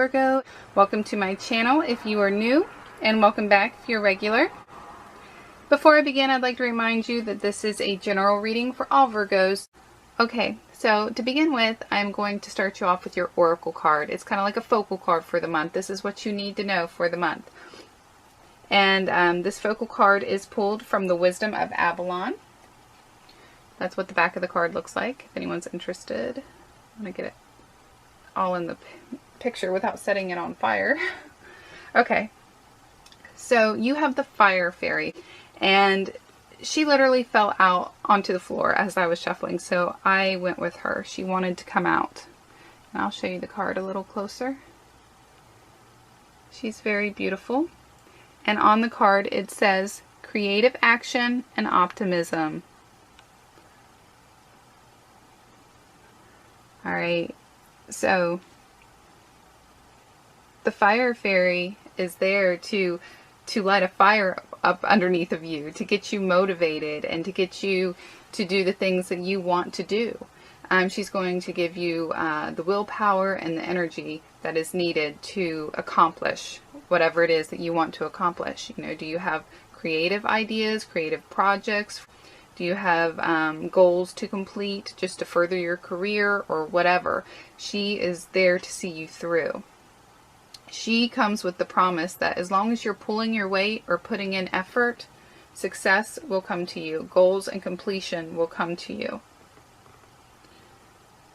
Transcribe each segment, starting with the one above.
Virgo. Welcome to my channel if you are new, and welcome back if you're regular. Before I begin, I'd like to remind you that this is a general reading for all Virgos. Okay, so to begin with, I'm going to start you off with your oracle card. It's kind of like a focal card for the month. This is what you need to know for the month. And this focal card is pulled from the Wisdom of Avalon. That's what the back of the card looks like, if anyone's interested. I'm going to get it all in the picture without setting it on fire. Okay, so you have the Fire Fairy, and she literally fell out onto the floor as I was shuffling, so I went with her. She wanted to come out. And I'll show you the card a little closer. She's very beautiful. And on the card it says creative action and optimism. Alright, so the Fire Fairy is there to light a fire up underneath of you, to get you motivated and to get you to do the things that you want to do. She's going to give you the willpower and the energy that is needed to accomplish whatever it is that you want to accomplish. You know, do you have creative ideas, creative projects? Do you have goals to complete just to further your career or whatever? She is there to see you through. She comes with the promise that as long as you're pulling your weight or putting in effort, success will come to you. Goals and completion will come to you.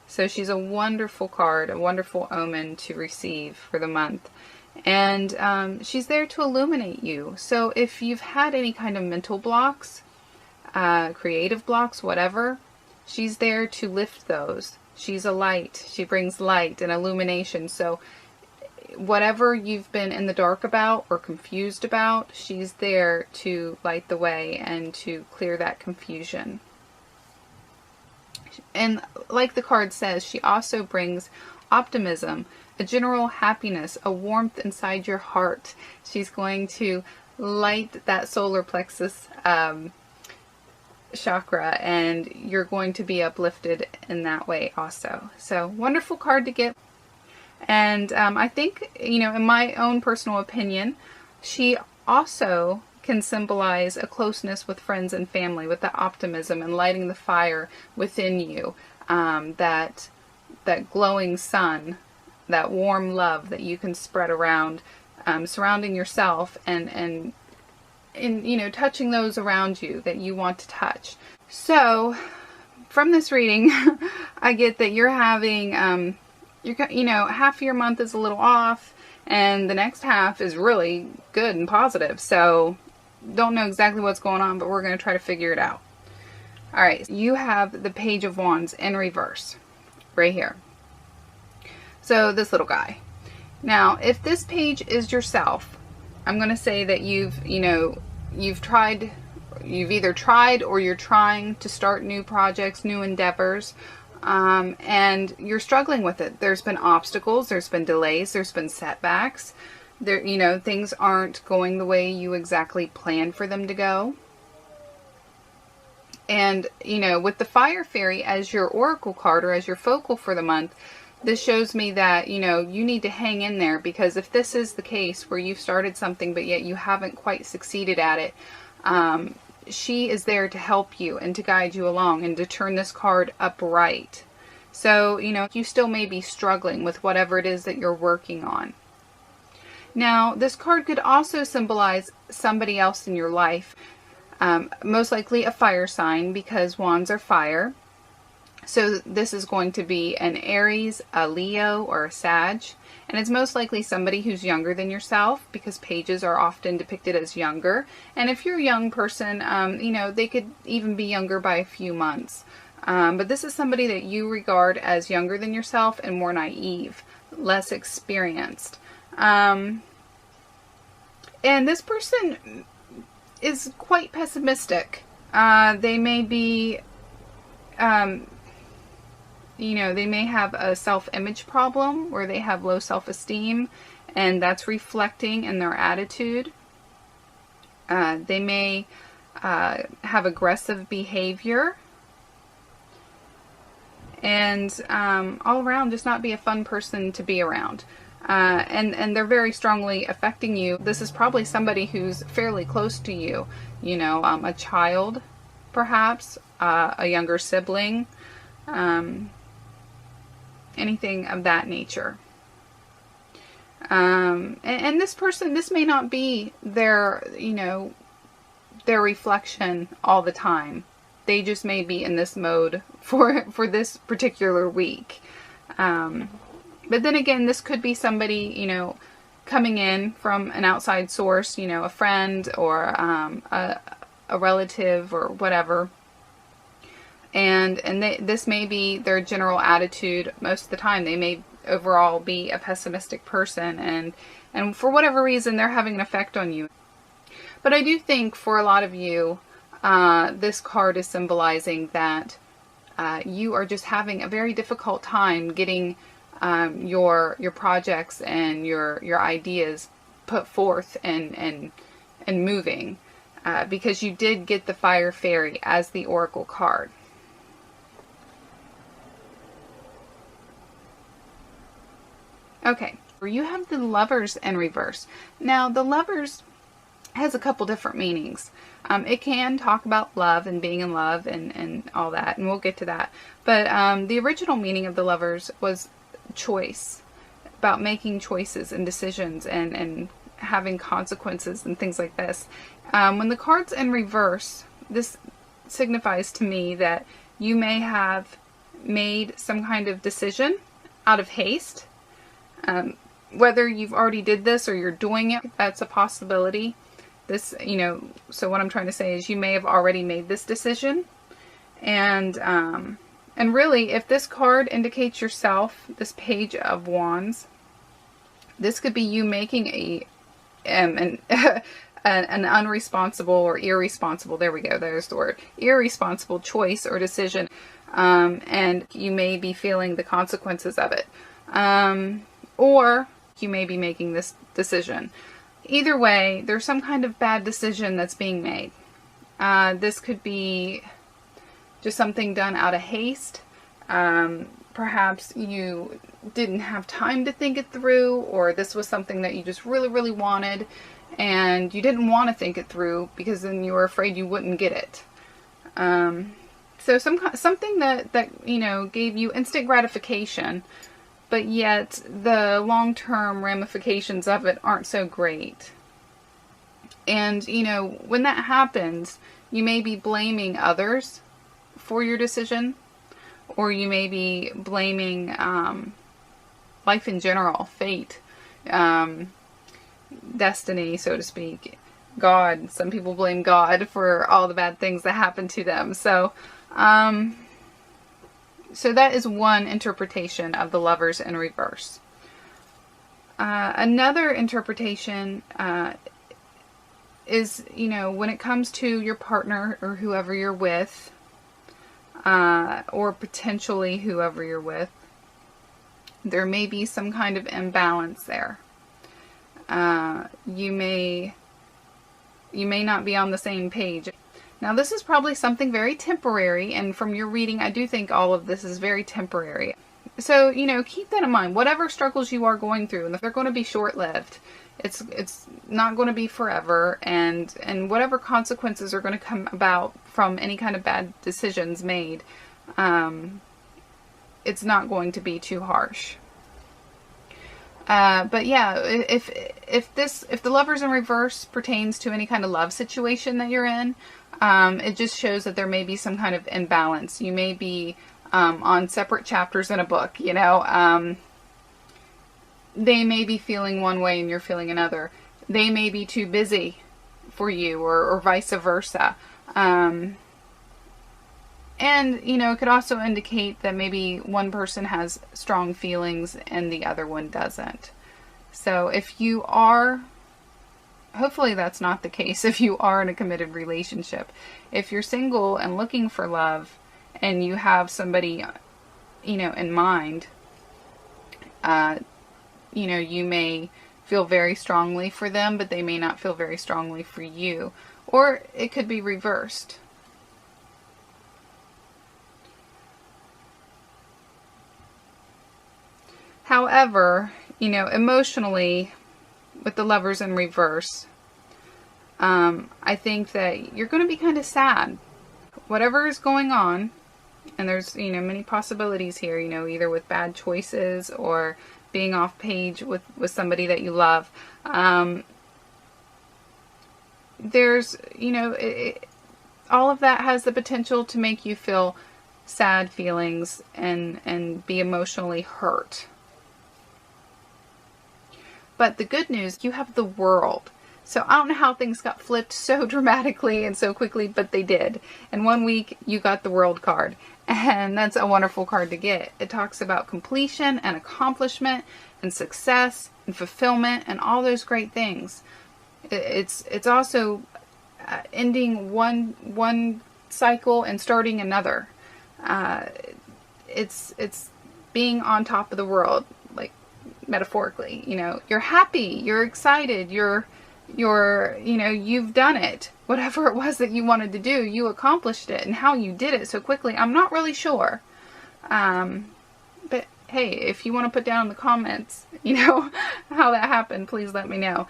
So she's a wonderful card, a wonderful omen to receive for the month. And she's there to illuminate you. So if you've had any kind of mental blocks, creative blocks, whatever, she's there to lift those. She's a light. She brings light and illumination. So whatever you've been in the dark about or confused about, she's there to light the way and to clear that confusion. And like the card says, she also brings optimism, a general happiness, a warmth inside your heart. She's going to light that solar plexus chakra, and you're going to be uplifted in that way also. So wonderful card to get. And I think, you know, in my own personal opinion, she also can symbolize a closeness with friends and family, with the optimism and lighting the fire within you, that glowing sun, that warm love that you can spread around, surrounding yourself and you know, touching those around you that you want to touch. So from this reading, I get that you're having, you know, half of your month is a little off and the next half is really good and positive. So don't know exactly what's going on, but we're going to try to figure it out. All right, you have the Page of Wands in reverse right here. So this little guy. Now, if this page is yourself, I'm going to say that you've either tried or you're trying to start new projects, new endeavors, and you're struggling with it. There's been obstacles, there's been delays, there's been setbacks. There, you know, things aren't going the way you exactly planned for them to go. And, you know, with the Fire Fairy as your oracle card or as your focal for the month, this shows me that, you know, you need to hang in there, because if this is the case where you've started something but yet you haven't quite succeeded at it, she is there to help you and to guide you along and to turn this card upright. So, you know, you still may be struggling with whatever it is that you're working on. Now, this card could also symbolize somebody else in your life, most likely a fire sign, because wands are fire. So this is going to be an Aries, a Leo, or a Sag. And it's most likely somebody who's younger than yourself, because pages are often depicted as younger. And if you're a young person, you know, they could even be younger by a few months. But this is somebody that you regard as younger than yourself and more naive, less experienced. And this person is quite pessimistic. They may be, you know, they may have a self-image problem where they have low self-esteem, and that's reflecting in their attitude. They may have aggressive behavior, and all around just not be a fun person to be around. and they're very strongly affecting you. This is probably somebody who's fairly close to you, you know, a child, perhaps, a younger sibling, anything of that nature. And this person, this may not be their, you know, their reflection all the time. They just may be in this mode for this particular week. But then again, this could be somebody, you know, coming in from an outside source, you know, a friend or a relative or whatever. And this may be their general attitude most of the time. They may overall be a pessimistic person, and for whatever reason, they're having an effect on you. But I do think for a lot of you, this card is symbolizing that you are just having a very difficult time getting your projects and your ideas put forth and moving, because you did get the Fire Fairy as the Oracle card. Okay, you have the Lovers in reverse. Now, the Lovers has a couple different meanings. It can talk about love and being in love and all that, and we'll get to that. But the original meaning of the Lovers was choice, about making choices and decisions and having consequences and things like this. When the card's in reverse, this signifies to me that you may have made some kind of decision out of haste. Whether you've already did this or you're doing it, that's a possibility. This, you know, so what I'm trying to say is you may have already made this decision. And really, if this card indicates yourself, this Page of Wands, this could be you making an unresponsible or irresponsible, there we go, there's the word, irresponsible choice or decision. And you may be feeling the consequences of it. Or you may be making this decision. Either way, there's some kind of bad decision that's being made. This could be just something done out of haste. Perhaps you didn't have time to think it through, or this was something that you just really, really wanted, and you didn't want to think it through because then you were afraid you wouldn't get it. So something that you know gave you instant gratification, but yet the long-term ramifications of it aren't so great. And, you know, when that happens, you may be blaming others for your decision, or you may be blaming life in general, fate, destiny, so to speak, God. Some people blame God for all the bad things that happen to them. So that is one interpretation of the Lovers in reverse. Another interpretation is, you know, when it comes to your partner or whoever you're with, or potentially whoever you're with, there may be some kind of imbalance there. You may not be on the same page. Now, this is probably something very temporary, and from your reading, I do think all of this is very temporary. So, you know, keep that in mind. Whatever struggles you are going through, and if they're going to be short-lived, it's not going to be forever, and whatever consequences are going to come about from any kind of bad decisions made, it's not going to be too harsh. But yeah, if the Lovers in reverse pertains to any kind of love situation that you're in, it just shows that there may be some kind of imbalance. You may be on separate chapters in a book, you know. They may be feeling one way and you're feeling another. They may be too busy for you, or vice versa. And, you know, it could also indicate that maybe one person has strong feelings and the other one doesn't. So if you are, hopefully that's not the case if you are in a committed relationship. If you're single and looking for love and you have somebody, you know, in mind, you know, you may feel very strongly for them, but they may not feel very strongly for you. Or it could be reversed. However, you know, emotionally, with the Lovers in reverse, I think that you're going to be kind of sad. Whatever is going on, and there's, you know, many possibilities here, you know, either with bad choices or being off page with somebody that you love. There's, you know, all of that has the potential to make you feel sad feelings and be emotionally hurt. But the good news, you have the World. So I don't know how things got flipped so dramatically and so quickly, but they did. In 1 week, you got the World card. And that's a wonderful card to get. It talks about completion and accomplishment and success and fulfillment and all those great things. It's also ending one cycle and starting another. It's being on top of the world, like metaphorically. You know, you're happy, you're excited, you're you know, you've done it. Whatever it was that you wanted to do, you accomplished it. And how you did it so quickly, I'm not really sure. But hey, if you want to put down in the comments, you know, how that happened, please let me know.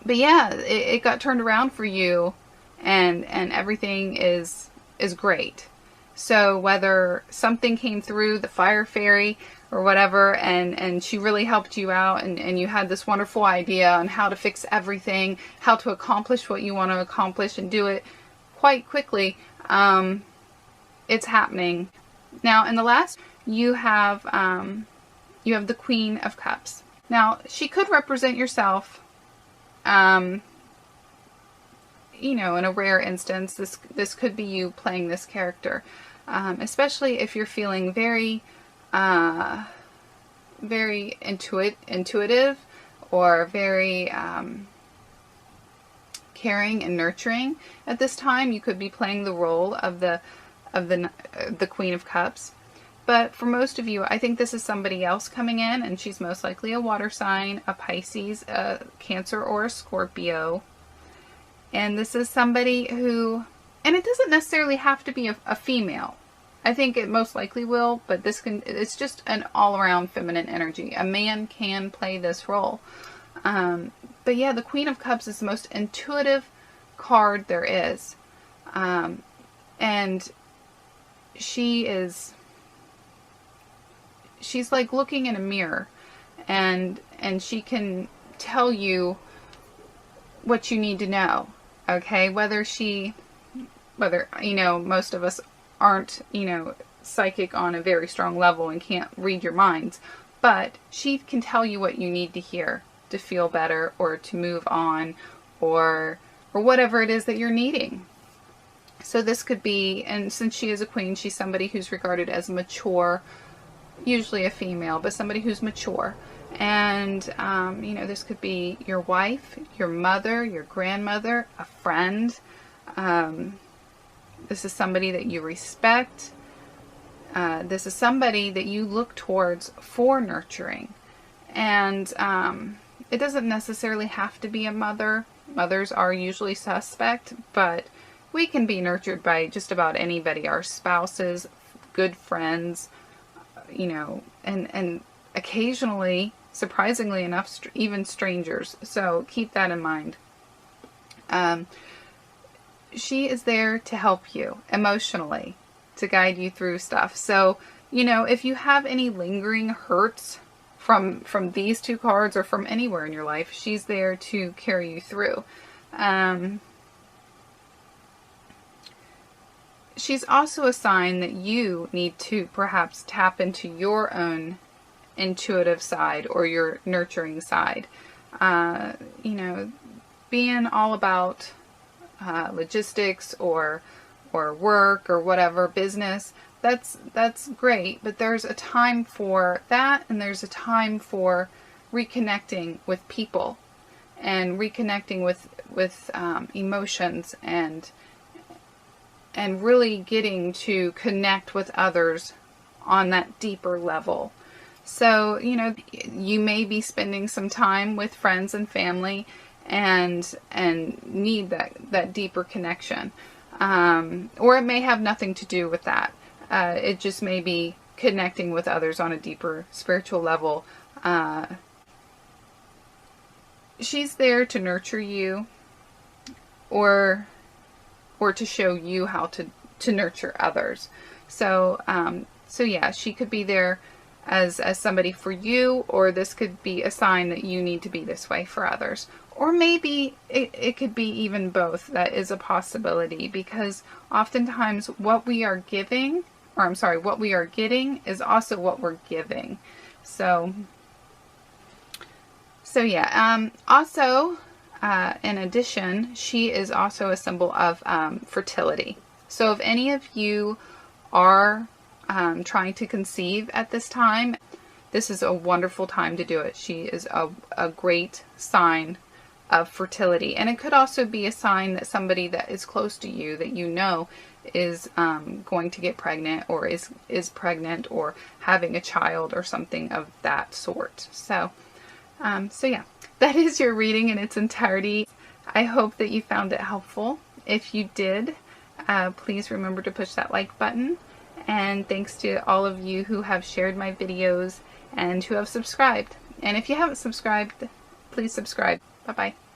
But yeah, it got turned around for you, and everything is great. So whether something came through, the fire fairy or whatever, and she really helped you out, and you had this wonderful idea on how to fix everything, how to accomplish what you want to accomplish and do it quite quickly, it's happening. Now, in the last, you have the Queen of Cups. Now, she could represent yourself. You know, in a rare instance, this could be you playing this character, especially if you're feeling very intuitive or very caring and nurturing. At this time, you could be playing the role of the Queen of Cups. But for most of you, I think this is somebody else coming in, and she's most likely a water sign, a Pisces, a Cancer, or a Scorpio. And this is somebody who, and it doesn't necessarily have to be a female. I think it most likely will, but it's just an all-around feminine energy. A man can play this role. But yeah, the Queen of Cups is the most intuitive card there is. And she's like looking in a mirror, and she can tell you what you need to know. Okay, whether you know, most of us aren't, you know, psychic on a very strong level and can't read your minds, but she can tell you what you need to hear to feel better, or to move on, or whatever it is that you're needing. So this could be, and since she is a queen, she's somebody who's regarded as mature, usually a female, but somebody who's mature. And, you know, this could be your wife, your mother, your grandmother, a friend. This is somebody that you respect. This is somebody that you look towards for nurturing. And it doesn't necessarily have to be a mother. Mothers are usually suspect, but we can be nurtured by just about anybody. Our spouses, good friends, you know, and occasionally, surprisingly enough, even strangers. So keep that in mind. She is there to help you emotionally, to guide you through stuff. So, you know, if you have any lingering hurts from these two cards, or from anywhere in your life, she's there to carry you through. She's also a sign that you need to perhaps tap into your own intuitive side, or your nurturing side. You know, being all about logistics or work or whatever, business, that's great, but there's a time for that, and there's a time for reconnecting with people, and reconnecting with emotions, and really getting to connect with others on that deeper level. So, you know, you may be spending some time with friends and family, and need that deeper connection. Or it may have nothing to do with that. It just may be connecting with others on a deeper spiritual level. She's there to nurture you, or to show you how to nurture others. So yeah, she could be there as somebody for you, or this could be a sign that you need to be this way for others. Or maybe it could be even both. That is a possibility, because oftentimes what we are giving, or I'm sorry, what we are getting is also what we're giving. So yeah. Also, in addition, she is also a symbol of fertility. So if any of you are trying to conceive at this time, this is a wonderful time to do it. She is a great sign of fertility. And it could also be a sign that somebody that is close to you, that you know, is going to get pregnant, or is pregnant, or having a child, or something of that sort. So yeah, that is your reading in its entirety. I hope that you found it helpful. If you did, please remember to push that like button. And thanks to all of you who have shared my videos and who have subscribed. And if you haven't subscribed, please subscribe. Bye-bye.